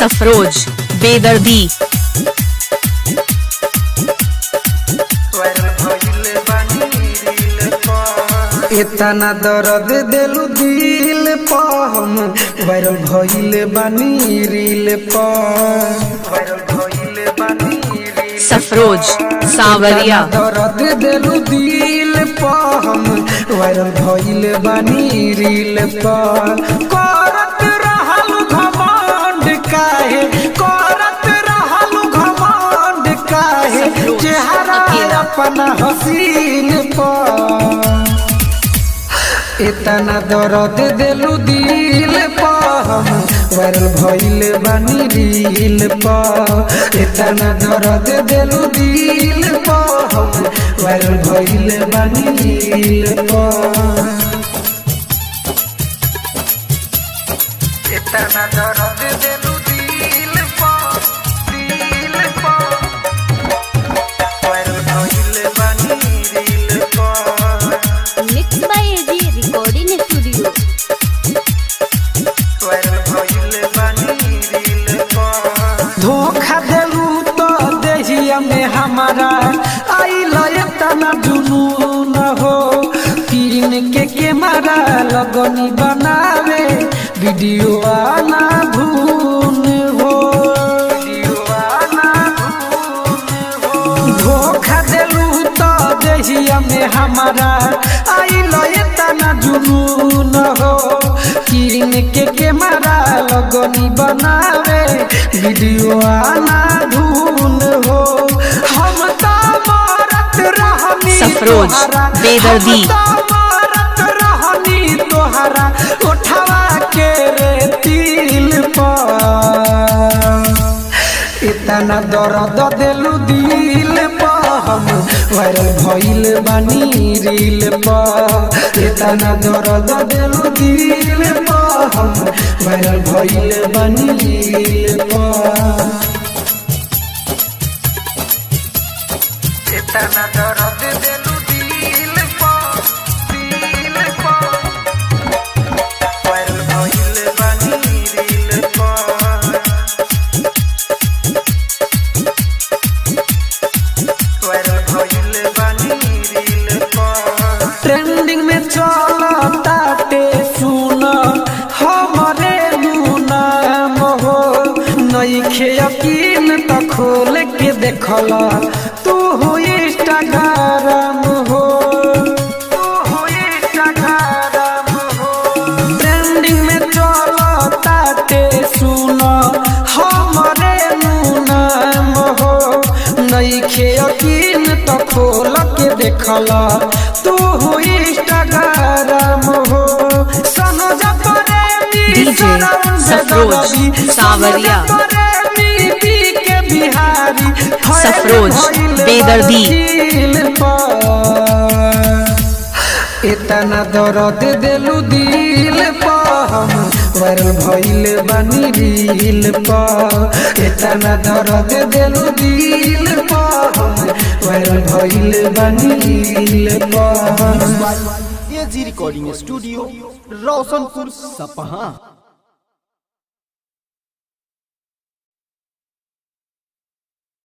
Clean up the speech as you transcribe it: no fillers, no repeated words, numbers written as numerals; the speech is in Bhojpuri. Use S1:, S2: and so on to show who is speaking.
S1: सफरोज बेदर्दी
S2: इतना दर्द दिलु दिल पा हम वायरल भइल बानी रील पा
S1: सफरोज सावरिया
S2: दर्द दिलु दिल पा हम वायरल भइल बानी रील पा करत रहल घमंड काहे करत रहल घमंड काहे चेहरा अपना हसीन पा इतना दर्द दिलु दिल पा हम वायरल भइल बानी रील पा इतना दर्द दिलु दिल पा हम वायरल भइल बानी रील पा इतना दर्द दिलु दिल पा वायरल भइल बानी रील पा
S3: mix by AG recording studio.
S2: धोखा देलू तो देहिया में हमारा आइल तना जुनून हो तीन के मारा लगनी बनावे वीडियो आना धून हो धोखा देलू तो देहिया में हमारा आइल तना जुनून हो तीन के मारा लगनी बनावे वीडियो आना धून हो हम तो मरत रहनी
S1: सफरोज बेदर्दी
S2: मरत रहनी तोहरा उठवा के रे तिल पर इतना दर्द दिलु दिल पा हम वायरल भइल बानी रील पा इतना दर्द दिलु दिल पा हम वायरल भइल बानी रील पा इतना दर्द दिलु दिल पा वायरल भइल बानी रील पा ट्रेंडिंग में चलता टे सुन हमारे नाम हो नइखे यकीन तो खोल के देखला तू हो इंस्टाग्राम हो ट्रेंडिंग में चलता टे सुन हमारे नाम हो नइखे यकीन तो खोल के देखला तू हो इंस्टाग्राम हो सनो जपरे
S1: डीजे सफरोज सावरिया
S2: के बिहारी
S1: सफरोज बेदर्दी
S2: इतना दर्द दिलु दिल पा हम वायरल भइल बानी रील पा इतना दर्द दिलु दिल पा हम वायरल भइल बानी रील पा
S4: एजी रिकॉर्डिंग स्टूडियो रोशनपुर सपहा।